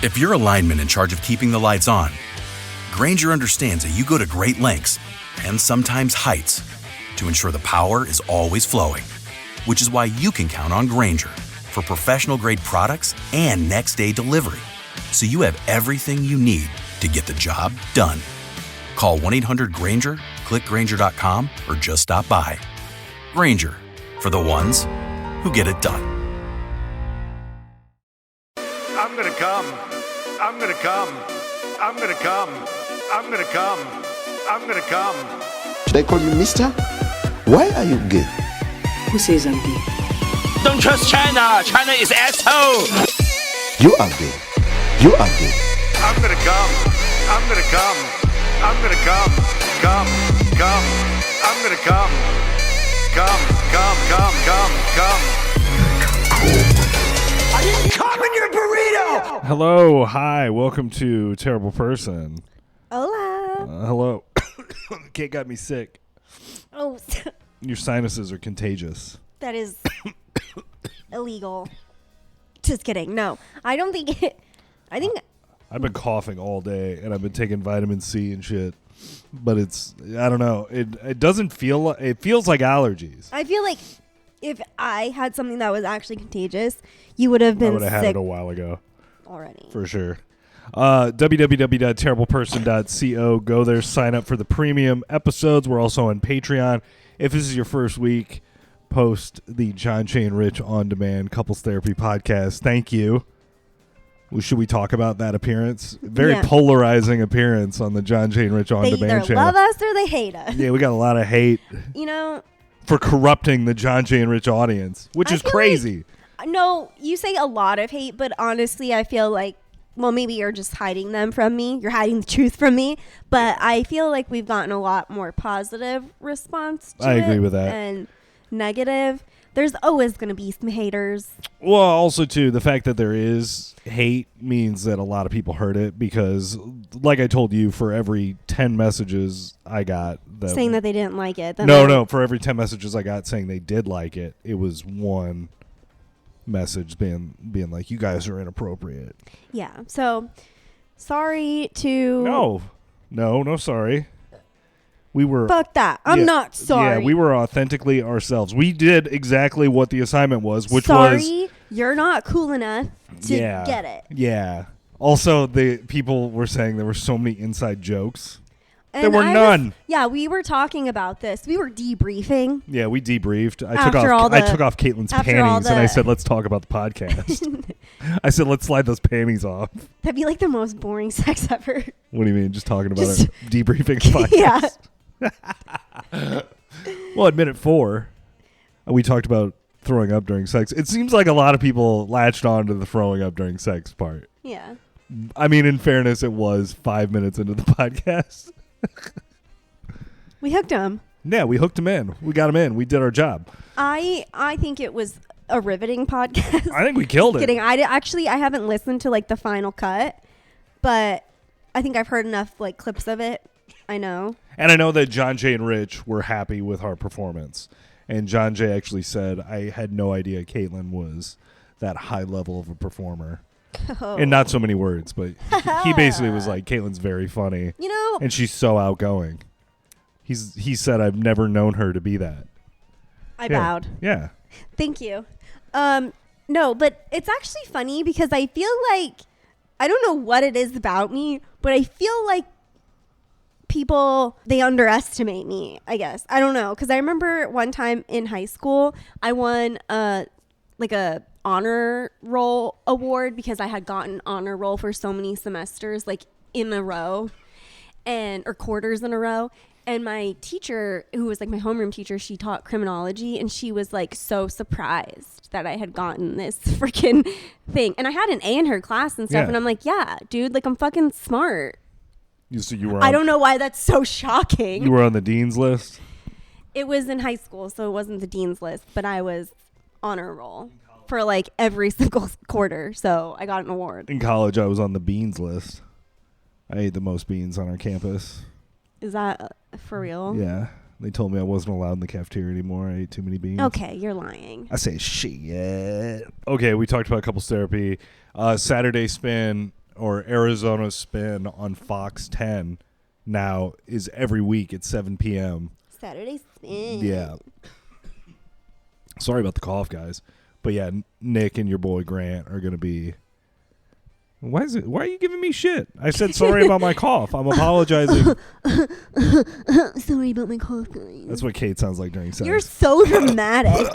If you're a lineman in charge of keeping the lights on, Grainger understands that you go to great lengths and sometimes heights to ensure the power is always flowing, which is why you can count on Grainger for professional-grade products and next-day delivery, so you have everything you need to get the job done. Call 1-800-GRAINGER, click Grainger.com, or just stop by. Grainger, for the ones who get it done. I'm gonna come. I'm gonna come. I'm gonna come. I'm gonna come. I'm gonna come. Should I call you mister? Why are you gay? Who says I'm gay? Don't trust China. China is asshole. You are gay. You are gay. I'm gonna come. I'm gonna come. I'm gonna come. Come. Come. I'm gonna come. Come. Come. Come. Come. Come. I didn't come in your burrito. Hello, hi, welcome to Terrible Person. Hola. Hello. Kate got me sick. Oh, Your sinuses are contagious. that is illegal. Just kidding. No, I don't think it. I think I've been coughing all day, and I've been taking vitamin C and shit. But I don't know. It doesn't feel. It feels like allergies. I feel like if I had something that was actually contagious, you would have been I would have had sick it a while ago. already. For sure. www.terribleperson.co. Go there, sign up for the premium episodes. We're also on Patreon. If this is your first week, post the John Shane Rich On Demand Couples Therapy Podcast. Thank you. Should we talk about that appearance? Very polarizing appearance on the John Shane Rich On They Demand either channel. love us or they hate us. Yeah, we got a lot of hate You know, for corrupting the John Shane Rich audience, which I is feel crazy. no, you say a lot of hate, but honestly, I feel like, well, maybe you're just hiding them from me. You're hiding the truth from me. But I feel like we've gotten a lot more positive response to I agree it with that. and negative. There's always going to be some haters. Well, also, too, the fact that there is hate means that a lot of people heard it because, like I told you, for every 10 messages I got... saying that they didn't like it. No, for every 10 messages I got saying they did like it, it was one message being like, you guys are inappropriate. Yeah, so sorry to... No, sorry. We were... Fuck that. I'm not sorry. Yeah, we were authentically ourselves. We did exactly what the assignment was, which sorry, was... you're not cool enough to get it. Yeah. Also, the people were saying there were so many inside jokes. And there were none. We were talking about this. We were debriefing. Yeah, we debriefed. I took off Caitlin's panties and I said, let's talk about the podcast. I said, let's slide those panties off. That'd be like the most boring sex ever. What do you mean? Just talking about it? Debriefing podcast? Yeah. Well, at minute 4, we talked about throwing up during sex. It seems like a lot of people latched on to the throwing up during sex part. Yeah. I mean, in fairness, it was 5 minutes into the podcast. We hooked him. Yeah, we hooked him in. We got him in. We did our job. I think it was a riveting podcast. I think we killed it. Kidding. I haven't listened to like the final cut, but I think I've heard enough like clips of it. I know. And I know that John Jay and Rich were happy with our performance. And John Jay actually said, I had no idea Caitlin was that high level of a performer. Oh. In not so many words, but he basically was like, Caitlin's very funny. You know. And she's so outgoing. He said, I've never known her to be that. I bowed. Yeah. Thank you. No, but it's actually funny because I feel like, I don't know what it is about me, but I feel like people, they underestimate me, I guess. I don't know. Because I remember one time in high school, I won like a honor roll award because I had gotten honor roll for so many semesters, like in a row or quarters in a row. And my teacher, who was like my homeroom teacher, she taught criminology, and she was like so surprised that I had gotten this freaking thing. And I had an A in her class and stuff. Yeah. And I'm like, yeah, dude, like I'm fucking smart. You were I don't know why that's so shocking. You were on the dean's list? It was in high school, so it wasn't the dean's list, but I was honor roll for like every single quarter. So I got an award. In college, I was on the beans list. I ate the most beans on our campus. Is that for real? Yeah. They told me I wasn't allowed in the cafeteria anymore. I ate too many beans. Okay, you're lying. I say shit. Okay, we talked about couples therapy. Saturday spin. or Arizona Spin on Fox 10 now is every week at 7 p.m. Saturday Spin. Yeah. Sorry about the cough, guys. But yeah, Nick and your boy Grant are going to be... Why are you giving me shit? I said sorry about my cough. I'm apologizing. Sorry about my cough, guys. That's what Kate sounds like during sex. You're so dramatic.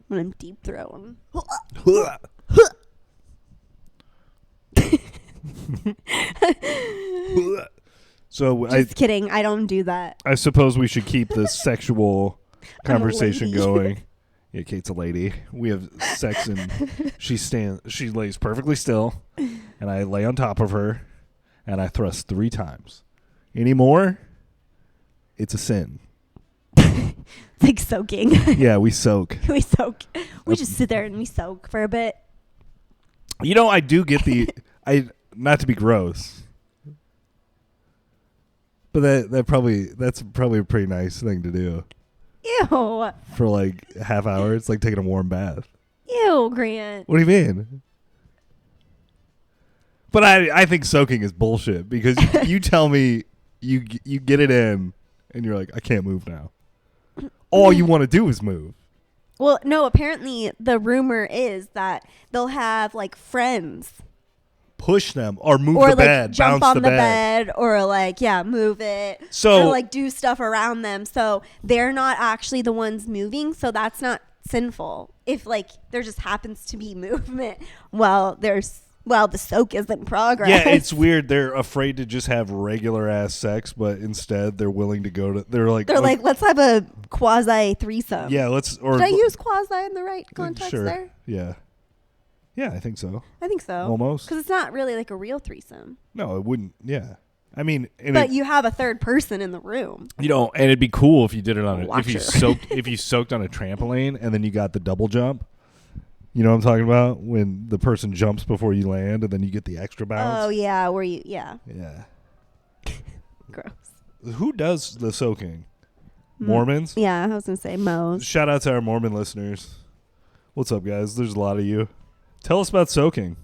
When I'm deep throating. So Just kidding. I don't do that. I suppose we should keep this sexual conversation lady. going. Yeah, Kate's a lady. We have sex and she lays perfectly still, and I lay on top of her, and I thrust 3 times. Any more, it's a sin. It's like soaking. Yeah, we soak. We soak. We just sit there and we soak for a bit. You know, I do get not to be gross, but that's probably a pretty nice thing to do. Ew. For like half hour. It's like taking a warm bath. Ew, Grant. What do you mean? But I think soaking is bullshit because you tell me you get it in and you're like, I can't move now. All you want to do is move. Well, no, apparently the rumor is that they'll have like friends Push them or move or the like bed, jump bounce on the bed or like move it So- or like do stuff around them, so they're not actually the ones moving, so that's not sinful if like there just happens to be movement while the soak is in progress. Yeah, it's weird. They're afraid to just have regular ass sex, but instead they're willing to go to. They're like, let's have a quasi threesome. yeah, let's. Or did I use quasi in the right context sure. there? Yeah, I think so. I think so. Almost. Because it's not really like a real threesome. No, it wouldn't. Yeah, I mean, But you have a third person in the room. You know, and it'd be cool if you did it on if you Watcher. soaked on a trampoline and then you got the double jump. You know what I'm talking about? When the person jumps before you land and then you get the extra bounce. Oh yeah, yeah. Gross. Who does the soaking? Mormons? Yeah, I was gonna say Mo's. Shout out to our Mormon listeners. What's up, guys? There's a lot of you. Tell us about soaking.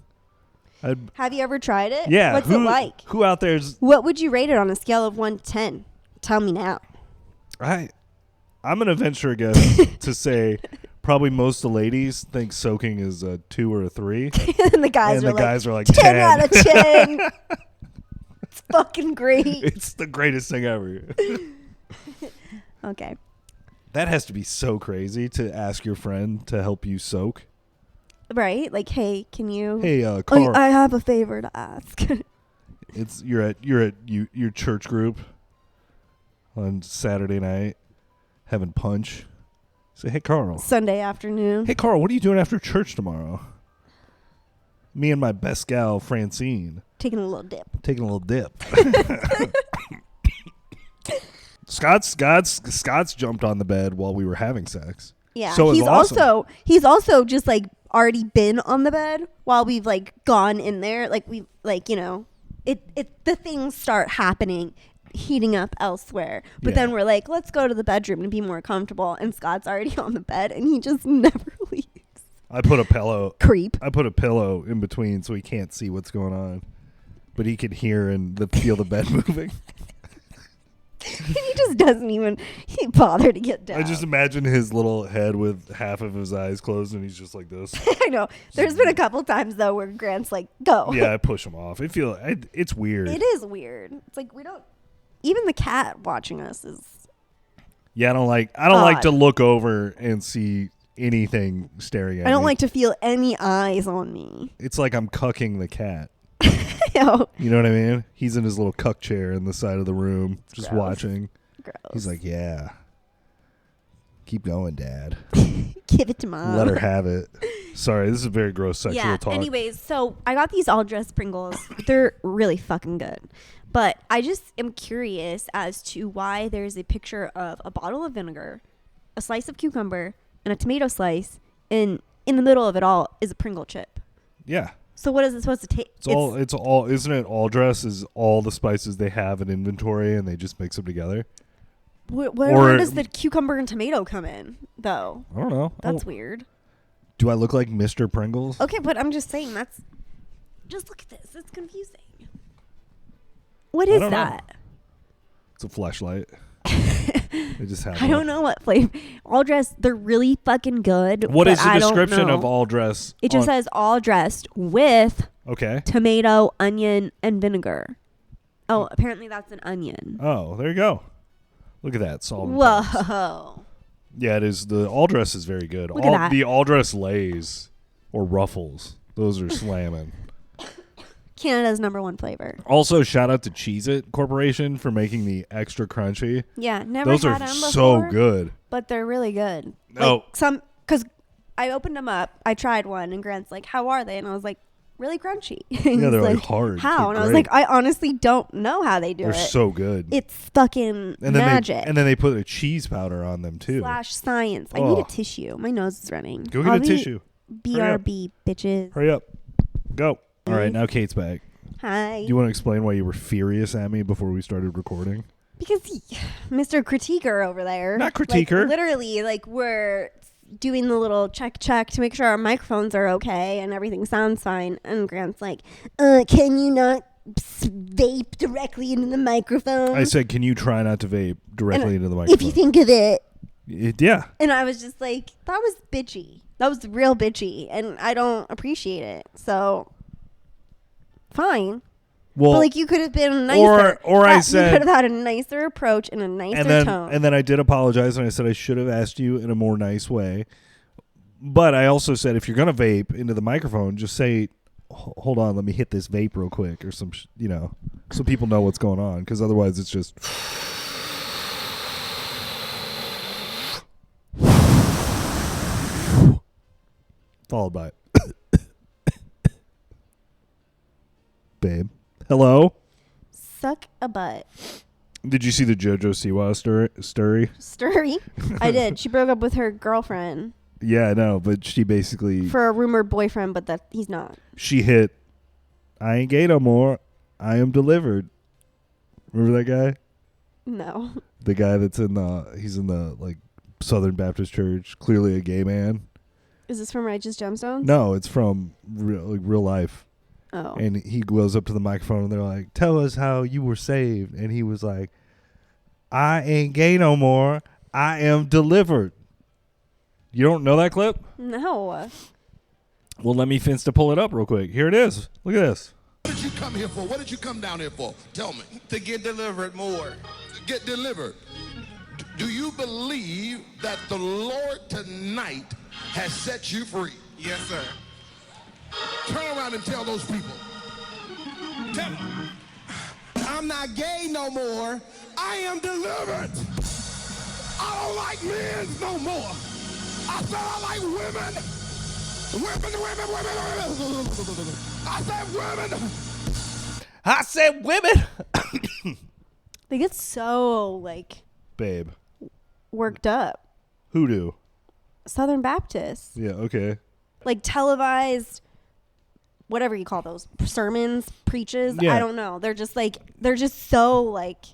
Have you ever tried it? Yeah. What's it like? Who out there's... What would you rate it on a scale of 1 to 10? Tell me now. I'm going to venture a guess to say probably most of the ladies think soaking is a 2 or a 3. And the guys are like 10 out of 10. It's fucking great. It's the greatest thing ever. Okay. That has to be so crazy to ask your friend to help you soak. Right? Like, hey, can you... Hey, Carl. I have a favor to ask. You're at your church group on Saturday night having punch. Say, hey, Carl. Sunday afternoon. Hey, Carl, what are you doing after church tomorrow? Me and my best gal, Francine. Taking a little dip. Scott's jumped on the bed while we were having sex. Yeah, so he's awesome. also just like already been on the bed while we've like gone in there. Like we like, you know, the things start happening, heating up elsewhere. But then we're like, let's go to the bedroom and be more comfortable. And Scott's already on the bed and he just never leaves. I put a pillow in between so he can't see what's going on, but he can hear and feel the bed moving. He just doesn't even bother to get down. I just imagine his little head with half of his eyes closed and he's just like this. I know. There's been a couple times though where Grant's like, go. Yeah, I push him off. It's weird. It is weird. It's like we don't. Even the cat watching us is. Yeah, I don't like to look over and see anything staring at me. I don't like to feel any eyes on me. It's like I'm cucking the cat. Ew. You know what I mean? He's in his little cuck chair in the side of the room, just Gross. watching. Gross. He's like, yeah. Keep going, Dad. Give it to Mom. Let her have it. Sorry, this is very gross sexual talk. Anyways, so I got these all dressed Pringles. They're really fucking good. But I just am curious as to why there's a picture of a bottle of vinegar, a slice of cucumber, and a tomato slice, and in the middle of it all is a Pringle chip. Yeah. So what is it supposed to taste? It's all isn't it all dress is all the spices they have in inventory and they just mix them together? Where does the cucumber and tomato come in, though? I don't know. That's weird. Do I look like Mr. Pringles? Okay, but I'm just saying Just look at this. It's confusing. What is that? It's a fleshlight. They just have I don't know what flavor. All dressed, they're really fucking good. What is the I don't description know. of all dress? It just says all dressed with tomato, onion, and vinegar. Oh, apparently that's an onion. Oh, there you go. Look at that. Solving Whoa. problems. Yeah, it is. The all dress is very good. Look at that. The all dress Lays or Ruffles. Those are slamming. Canada's #1 flavor. Also, shout out to Cheez-It Corporation for making the extra crunchy. Yeah, never Those had are them so before, good. but they're really good. Oh. Like because I opened them up. I tried one, and Grant's like, "How are they?" And I was like, "Really crunchy." Yeah, they're like hard. How? They're and I was great. like, "I honestly don't know how they do They're it." so good. It's fucking magic. And then they put a cheese powder on them too. / science. I need a tissue. My nose is running. Go get a tissue. BRB, bitches. Hurry up. Go. All right, now Kate's back. Hi. Do you want to explain why you were furious at me before we started recording? Because Mr. Critiquer over there. Not critiquer. Like, literally, like, we're doing the little check to make sure our microphones are okay and everything sounds fine. And Grant's like, can you not vape directly into the microphone? I said, can you try not to vape directly into the microphone? If you think of it. Yeah. And I was just like, that was bitchy. That was real bitchy. And I don't appreciate it. So, fine. Well, but like you could have been nicer. Or I said you could have had a nicer approach and a nicer tone. And then I did apologize and I said I should have asked you in a more nice way. But I also said if you're gonna vape into the microphone, just say, "Hold on, let me hit this vape real quick," or some, so people know what's going on. Because otherwise, it's just. Followed by. Babe. Hello? Suck a butt. Did you see the JoJo Siwa story? Story? I did. She broke up with her girlfriend. Yeah, I know, but she basically... For a rumored boyfriend, but that he's not. She hit, "I ain't gay no more. I am delivered." Remember that guy? No. The guy that's he's in the, like, Southern Baptist Church, clearly a gay man. Is this from Righteous Gemstones? No, it's from real life. Oh. And he goes up to the microphone and they're like, "Tell us how you were saved." And he was like, "I ain't gay no more. I am delivered." You don't know that clip? No. Well, let me finsta pull it up real quick. Here it is. Look at this. What did you come here for? What did you come down here for? Tell me. To get delivered more. To get delivered. Do you believe that the Lord tonight has set you free? Yes, sir. Turn around and tell those people. Tell them. I'm not gay no more. I am delivered. I don't like men no more. I said I like women. Women. I said women. They get so, like, Babe. worked up. Who do? Southern Baptists. Yeah, okay. Like televised, whatever you call those, sermons, preaches. Yeah. I don't know. They're just so, like,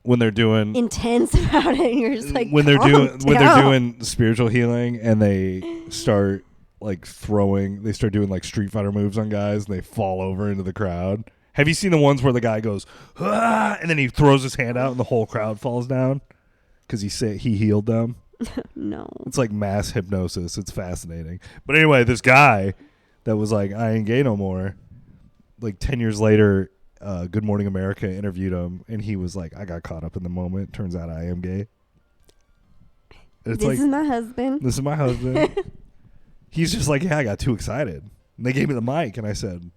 When they're doing... intense about it. And you're just like, when they're calm down. doing spiritual healing and they start they start doing like Street Fighter moves on guys and they fall over into the crowd. Have you seen the ones where the guy goes, "Ah," and then he throws his hand out and the whole crowd falls down because he healed them? No. It's like mass hypnosis. It's fascinating. But anyway, this guy that was like, "I ain't gay no more," like 10 years later, Good Morning America interviewed him and he was like, "I got caught up in the moment. Turns out I am gay." It's This is my husband. This is my husband. He's just like, "Yeah, I got too excited." And they gave me the mic and I said,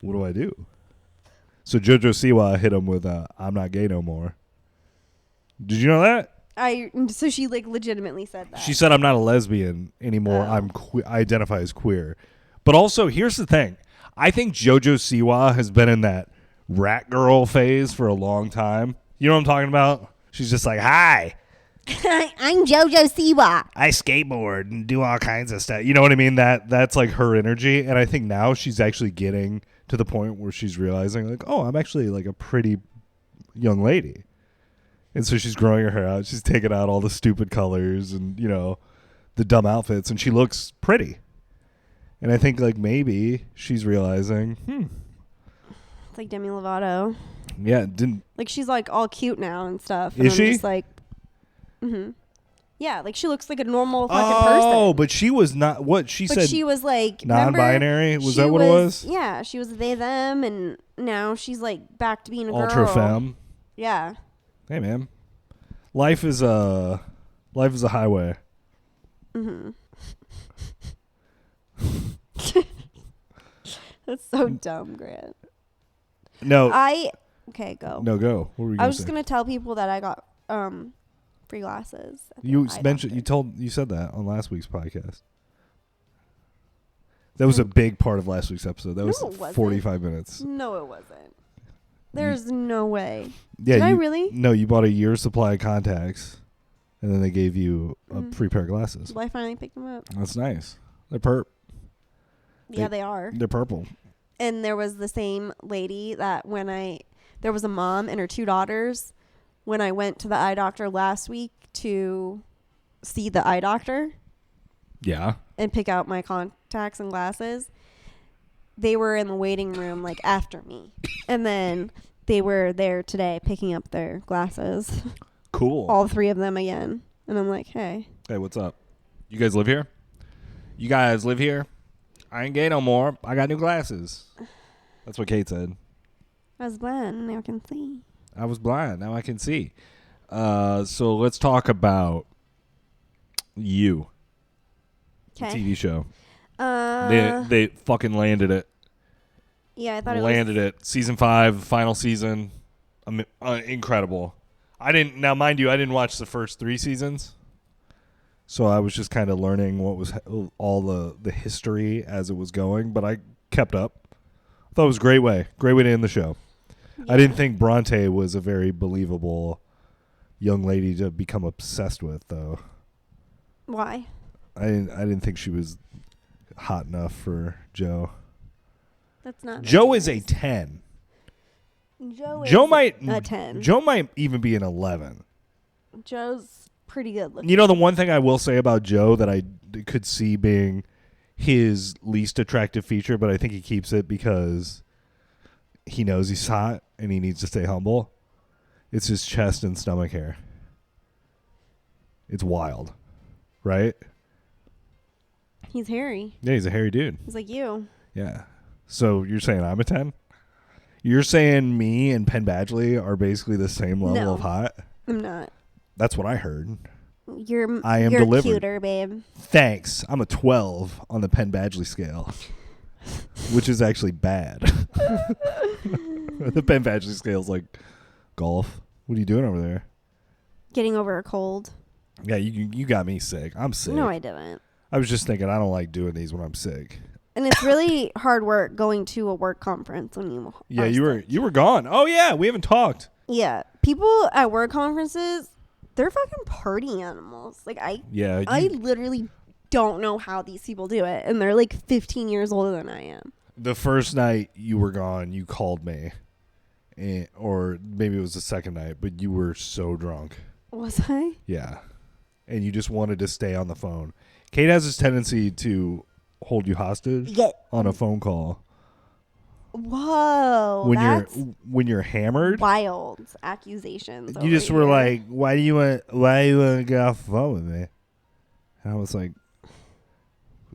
"What do I do?" So JoJo Siwa hit him with, "I'm not gay no more." Did you know that? So she like legitimately said that. She said, "I'm not a lesbian anymore. Oh. I identify as queer." But also, here's the thing. I think JoJo Siwa has been in that rat girl phase for a long time. You know what I'm talking about? She's just like, "Hi, I'm JoJo Siwa. I skateboard and do all kinds of stuff." You know what I mean? That's like her energy. And I think now she's actually getting to the point where she's realizing like, "Oh, I'm actually like a pretty young lady." And so she's growing her hair out. She's taking out all the stupid colors and, the dumb outfits. And she looks pretty. And I think like maybe she's realizing, It's like Demi Lovato. yeah, didn't Like she's like all cute now and stuff. Is and I'm she? just like, yeah, like she looks like a normal fucking oh, person. but she was not what she But said. she was like remember, non-binary. Was she that what it was? Yeah, she was they them, and now she's like back to being a Ultra girl. femme. Yeah. Hey man, life is a highway. That's so dumb, Grant. No, Okay, go. no, go. What were you I gonna was say? just gonna tell people that I got free glasses. at the You eye mentioned doctor. you said that on last week's podcast. That was a big part of last week's episode. That No, was it wasn't. 45 minutes. No, it wasn't. There's no way. Yeah, Did I really? No, you bought a year's supply of contacts, and then they gave you a Mm-hmm. free pair of glasses. Well, I finally picked them up. That's nice. They're perp. Yeah, they are. They're purple. And there was the same lady that there was a mom and her 2 daughters when I went to the eye doctor last week to see the eye doctor Yeah. and pick out my contacts and glasses. They were in the waiting room like after me. And then they were there today picking up their glasses. Cool. All 3 of them again. And I'm like, hey. Hey, what's up? You guys live here? You guys live here? I ain't gay no more. I got new glasses. That's what Kate said. I was blind, now I can see. I was blind. Now I can see. So let's talk about You. The Okay. TV show. Uh, They fucking landed it. yeah, I thought Landed it. Season 5, final season. Incredible. Now mind you, I didn't watch the first 3 seasons. So I was just kind of learning what was all the history as it was going, but I kept up. I thought it was a great way to end the show. I didn't think Bronte was a very believable young lady to become obsessed with, though. Why? I didn't think she was hot enough for Joe. That's not. Joe is a 10. Joe might a 10. Joe might even be an 11. Joe's pretty good looking. You know, the one thing I will say about Joe that I could see being his least attractive feature, but I think he keeps it because he knows he's hot and he needs to stay humble. It's his chest and stomach hair. It's wild, right? He's hairy. Yeah, he's a hairy dude. He's like you. Yeah. So you're saying I'm a 10? You're saying me and Penn Badgley are basically the same level No. of hot? I'm not. That's what I heard. I am delivered. cuter, babe. Thanks. I'm a 12 on the Penn Badgley scale, which is actually bad. The Penn Badgley scale is like golf. What are you doing over there? Getting over a cold. Yeah, you got me sick. I'm sick. No, I didn't. I was just thinking I don't like doing these when I'm sick. And it's really hard work going to a work conference when you. Yeah, are sick. you were gone. Oh yeah, we haven't talked. Yeah, people at work conferences, they're fucking party animals. Like I literally don't know how these people do it, and they're like 15 years older than I am. The first night you were gone, you called me, or maybe it was the second night, but you were so drunk. Was I? Yeah, and you just wanted to stay on the phone. Kate has this tendency to hold you hostage on a phone call. Whoa, When you're hammered, wild accusations. you just were like, why do you want to get off the phone with me? And I was like,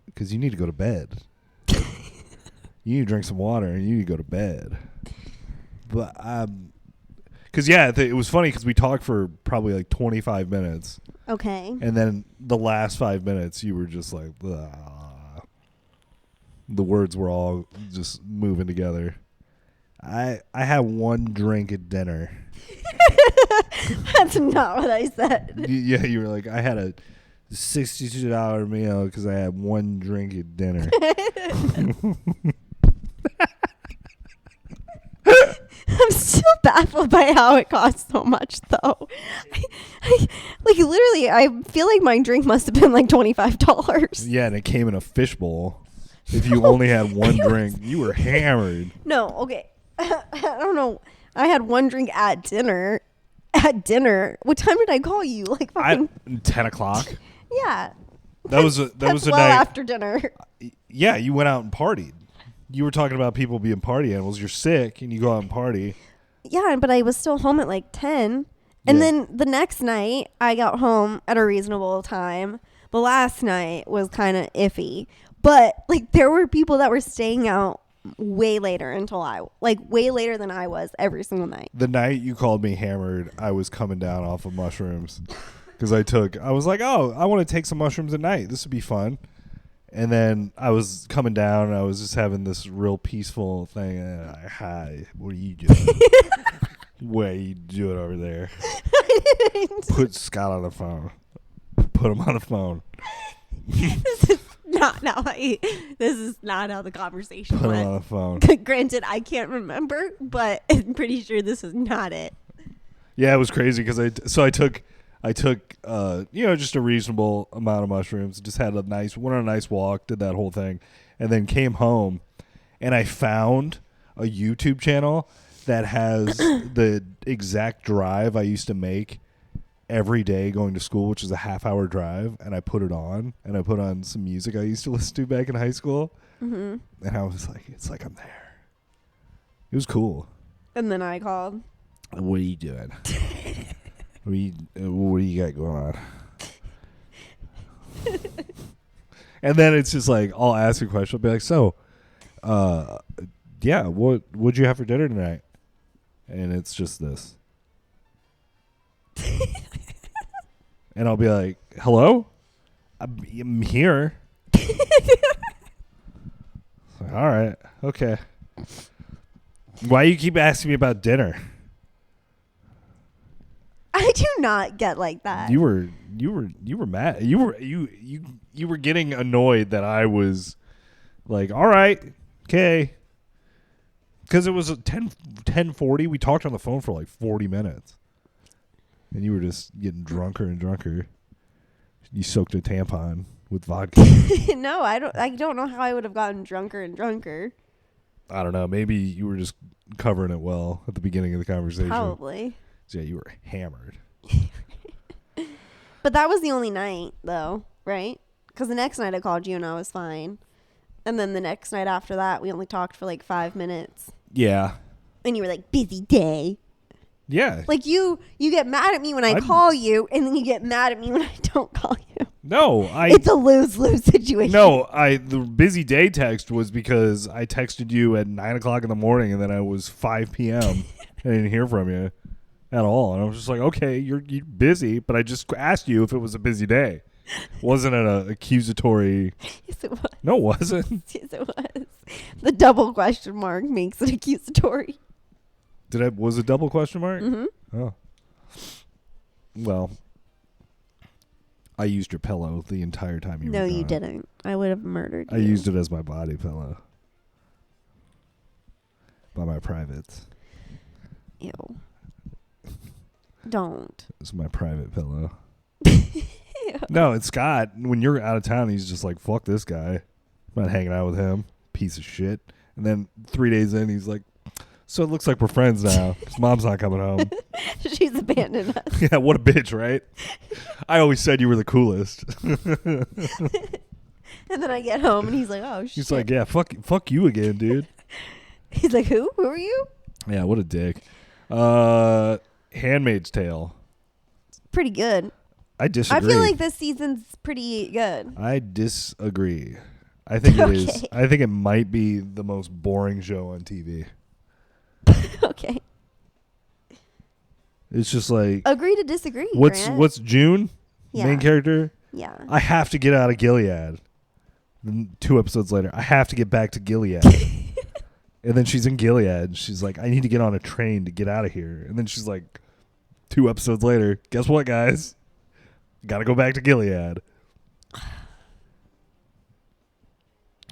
because you need to go to bed. You need to drink some water and you need to go to bed. But because it was funny because we talked for probably like 25 minutes. Okay. And then the last 5 minutes, you were just like, the words were all just moving together. I had one drink at dinner. That's not what I said. Yeah, you were like, I had a $62 meal because I had one drink at dinner. I'm still baffled by how it costs so much, though. Like literally, I feel like my drink must have been like $25. Yeah, and it came in a fishbowl. If you only had one drink, you were hammered. No, okay. I don't know. I had one drink at dinner. At dinner? What time did I call you? Like fucking 10 o'clock. yeah. That was a That's night. after dinner. Yeah, you went out and partied. You were talking about people being party animals. You're sick and you go out and party. Yeah, but I was still home at like 10. And Yeah. then the next night, I got home at a reasonable time. The last night was kind of iffy. But like there were people that were staying out way later way later than I was every single night. The night you called me hammered, I was coming down off of mushrooms. Because I was like, oh, I want to take some mushrooms at night. This would be fun. And then I was coming down and I was just having this real peaceful thing. And hi, what are you doing? What are you doing over there? Put Scott on the phone. Put him on the phone. This is not how the conversation Put him went. on the phone. Granted, I can't remember, but I'm pretty sure this is not it. Yeah, it was crazy because I took just a reasonable amount of mushrooms, just went on a nice walk, did that whole thing, and then came home and I found a YouTube channel that has the exact drive I used to make every day going to school, which is a half-hour drive, and I put it on, and I put on some music I used to listen to back in high school, and I was like, it's like I'm there. It was cool. And then I called. What are you doing? What do you got going on? And then it's just like, I'll ask a question. I'll be like, so, yeah, what'd you have for dinner tonight? And it's just this. And I'll be like, hello? I'm here. All right. Okay. Why you keep asking me about dinner? I do not get like that. You were mad. You were getting annoyed that I was like, all right, okay. Because it was 10:40. We talked on the phone for like 40 minutes. And you were just getting drunker and drunker. You soaked a tampon with vodka. No, I don't know how I would have gotten drunker and drunker. I don't know. Maybe you were just covering it well at the beginning of the conversation. Probably. So yeah, you were hammered. But that was the only night, though, right? Because the next night I called you and I was fine. And then the next night after that, we only talked for like 5 minutes. Yeah. And you were like, busy day. Yeah. Like you get mad at me when I call you, and then you get mad at me when I don't call you. No, it's a lose-lose situation. No, the busy day text was because I texted you at 9:00 in the morning, and then I was 5 p.m. I didn't hear from you at all, and I was just like, okay, you're busy, but I just asked you if it was a busy day. Wasn't it an accusatory? Yes, it was. No, it wasn't. Yes, it was. The double question mark makes it accusatory. Was it double question mark? Mm-hmm. Oh. Well, I used your pillow the entire time you were gone. No, you didn't. I would have murdered you. I used it as my body pillow. By my privates. Ew. Don't. It's my private pillow. No, it's Scott. When you're out of town, he's just like, fuck this guy. I'm not hanging out with him. Piece of shit. And then 3 days in, he's like, so it looks like we're friends now because mom's not coming home. She's abandoned us. Yeah, what a bitch, right? I always said you were the coolest. And then I get home and he's like, oh, shit. He's like, yeah, fuck you again, dude. He's like, who? Who are you? Yeah, what a dick. Handmaid's Tale. Pretty good. I disagree. I feel like this season's pretty good. I disagree. I think it is. I think it might be the most boring show on TV. Okay. It's just like agree to disagree. What's June? Yeah. Main character? Yeah. I have to get out of Gilead. Then 2 episodes later, I have to get back to Gilead. And then she's in Gilead. And she's like, I need to get on a train to get out of here. And then she's like, 2 episodes later, guess what, guys? Got to go back to Gilead.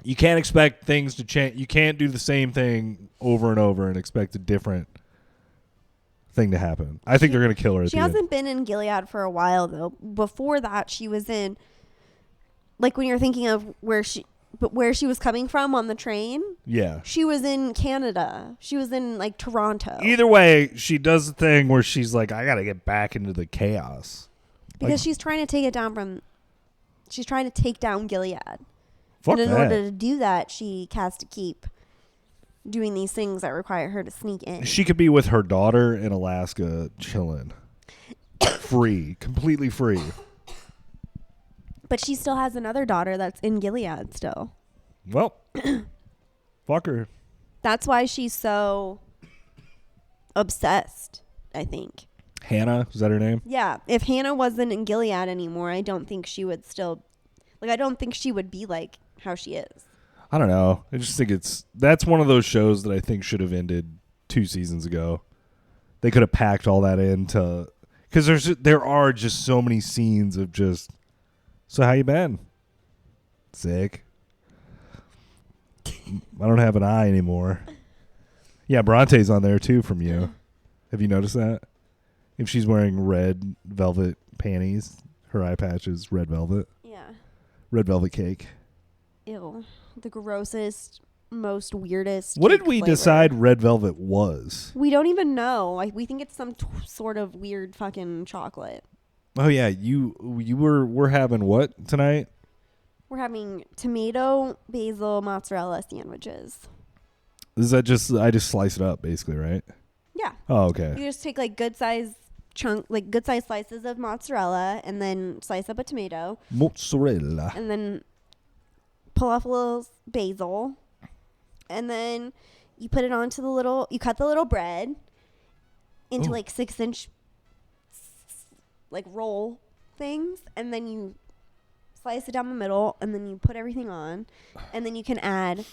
You can't expect things to change. You can't do the same thing over and over and expect a different thing to happen. I think they're going to kill her at She the end. hasn't been in Gilead for a while, though. Before that, she was in, like, when you're thinking of where she was coming from on the train. Yeah. She was in Canada. She was in, like, Toronto. Either way, she does the thing where she's like, I got to get back into the chaos. Because Like, she's trying to take it down from She's trying to take down Gilead. Fuck and in that. order to do that, she has to keep doing these things that require her to sneak in. She could be with her daughter in Alaska chilling. Free. Completely free. But she still has another daughter that's in Gilead still. Well, fuck her. That's why she's so obsessed, I think. Hannah, is that her name? Yeah. If Hannah wasn't in Gilead anymore, I don't think she would still... Like, I don't think she would be like how she is. I don't know. I just think that's one of those shows that I think should have ended 2 seasons ago. They could have packed all that into... Because there are just so many scenes of just... So how you been? Sick. I don't have an eye anymore. Yeah, Bronte's on there too from you. Have you noticed that? If she's wearing red velvet panties, her eye patch is red velvet. Yeah. Red velvet cake. Ew. The grossest, most weirdest. What did cake we flavor. decide red velvet was? We don't even know. Like, we think it's some sort of weird fucking chocolate. Oh yeah, we're having what tonight? We're having tomato, basil, mozzarella sandwiches. Is that just I just slice it up basically, right? Yeah. Oh, okay. You just take like good size slices of mozzarella and then slice up a tomato Mozzarella. and then pull off a little basil and then you put it onto you cut the little bread into like 6-inch like roll things and then you slice it down the middle and then you put everything on and then you can add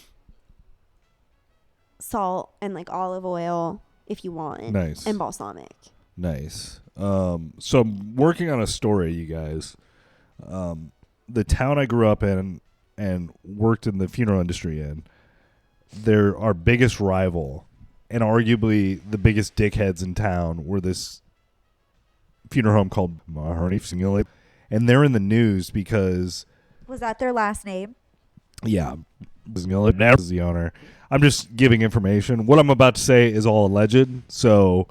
salt and like olive oil if you want. Nice. And balsamic. Nice. So I'm working on a story, you guys. The town I grew up in and worked in the funeral industry in, they're our biggest rival and arguably the biggest dickheads in town were this funeral home called Mahoney Funeral. And they're in the news because... Was that their last name? Yeah. Is the owner. I'm just giving information. What I'm about to say is all alleged. So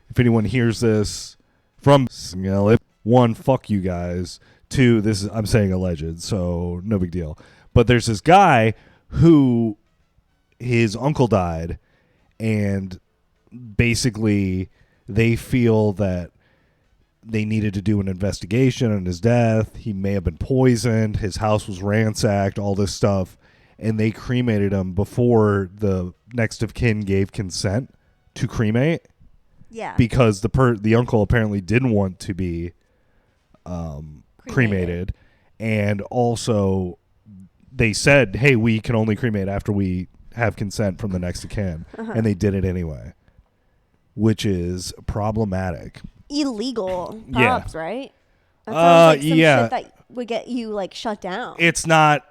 if anyone hears this from 1, fuck you guys. 2, I'm saying alleged, so no big deal. But there's this guy who his uncle died, and basically they feel that they needed to do an investigation on his death. He may have been poisoned. His house was ransacked, all this stuff. And they cremated him before the next of kin gave consent to cremate. Yeah. Because the uncle apparently didn't want to be cremated. And also they said, hey, we can only cremate after we have consent from the next of kin. And they did it anyway, which is problematic. Illegal Yeah. props, right? That sounds like some yeah. shit that would get you like shut down. It's not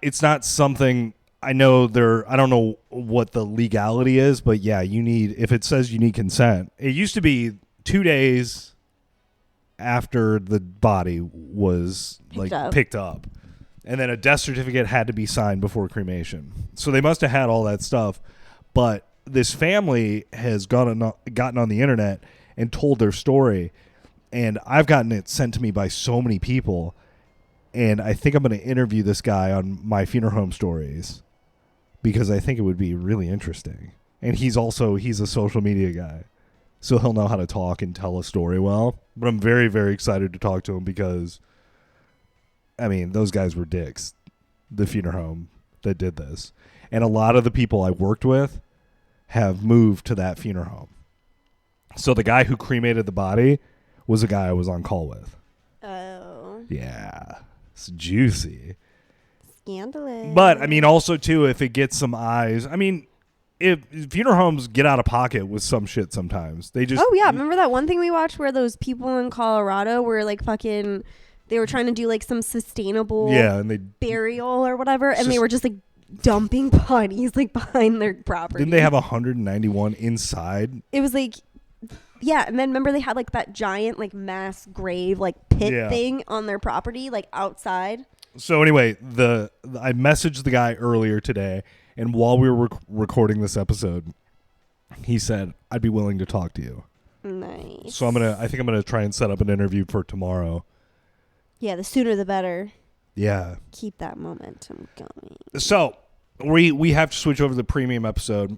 something I know I don't know what the legality is, but yeah, if it says you need consent. It used to be 2 days after the body was picked up. And then a death certificate had to be signed before cremation. So they must have had all that stuff. But this family has gotten on the internet and told their story. And I've gotten it sent to me by so many people. And I think I'm going to interview this guy on my funeral home stories because I think it would be really interesting. And he's a social media guy. So he'll know how to talk and tell a story well. But I'm very, very excited to talk to him because, I mean, those guys were dicks, the funeral home that did this. And a lot of the people I worked with have moved to that funeral home. So the guy who cremated the body was a guy I was on call with. Oh. Yeah. It's juicy. Scandalous. But, I mean, also, too, if it gets some eyes, I mean, if funeral homes get out of pocket with some shit sometimes. They just... Oh, yeah. Remember that one thing we watched where those people in Colorado were like fucking... They were trying to do like some sustainable burial or whatever. And they were just like dumping bodies like behind their property. Didn't they have 191 inside? It was like... Yeah, and then remember they had like that giant like mass grave like pit thing on their property like outside. So anyway, I messaged the guy earlier today, and while we were recording this episode, he said I'd be willing to talk to you. Nice. So I think I'm gonna try and set up an interview for tomorrow. Yeah, the sooner the better. Yeah. Keep that momentum going. So we have to switch over to the premium episode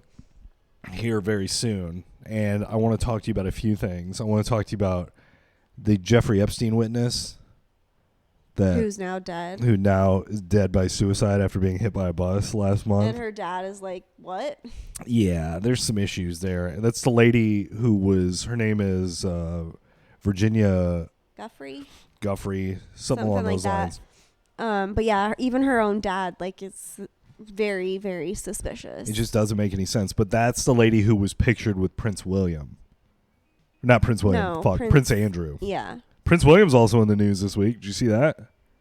here very soon. And I want to talk to you about a few things. I want to talk to you about the Jeffrey Epstein witness. Who's now dead. Who now is dead by suicide after being hit by a bus last month. And her dad is like, what? Yeah, there's some issues there. That's the lady who was, her name is Virginia Guffrey, something along like those that. lines. But yeah, even her own dad, like, is very, very suspicious. It just doesn't make any sense. But that's the lady who was pictured with Prince William. Not Prince William. No, Prince Andrew. Yeah. Prince William's also in the news this week. Did you see that?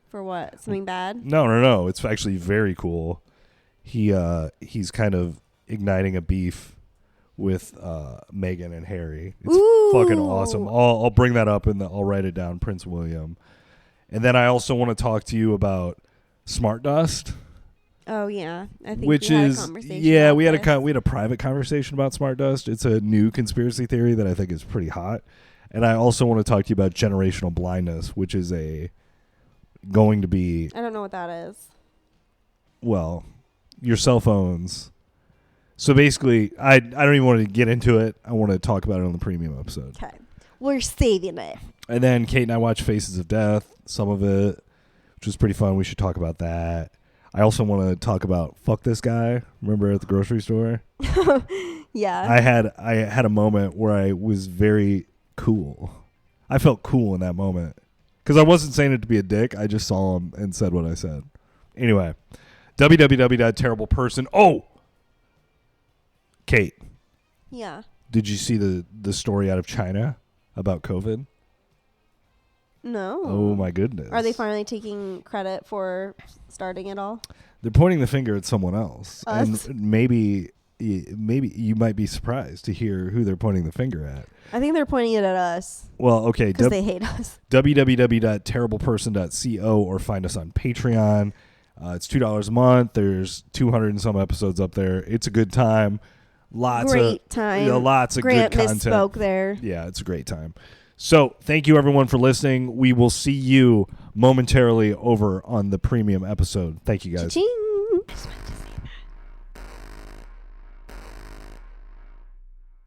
For what? Something bad? No. It's actually very cool. He's kind of igniting a beef with Meghan and Harry. It's fucking awesome. I'll bring that up and I'll write it down. Prince William. And then I also want to talk to you about Smart Dust. Oh yeah, I think which we had is a conversation. Yeah, we had a a private conversation about Smart Dust. It's a new conspiracy theory that I think is pretty hot. And I also want to talk to you about generational blindness, which is going to be. I don't know what that is. Well, your cell phones. So basically, I don't even want to get into it. I want to talk about it on the premium episode. Okay, we're saving it. And then Kate and I watched Faces of Death, some of it, which was pretty fun. We should talk about that. I also want to talk about Fuck This Guy. Remember at the grocery store? Yeah. I had a moment where I was very cool. I felt cool in that moment because I wasn't saying it to be a dick. I just saw him and said what I said. Anyway, www.terribleperson. Oh, Kate. Yeah. Did you see the story out of China about COVID? No. Oh my goodness. Are they finally taking credit for starting it all? They're pointing the finger at someone else. Us? And maybe you might be surprised to hear who they're pointing the finger at. I think they're pointing it at us. Well, okay. Because they hate us. www.terribleperson.co or find us on Patreon. It's $2 a month. There's 200 and some episodes up there. It's a good time. Lots of good content. Grant misspoke there. Yeah, it's a great time. So thank you everyone for listening. We will see you momentarily over on the premium episode. Thank you guys. Cha-ching.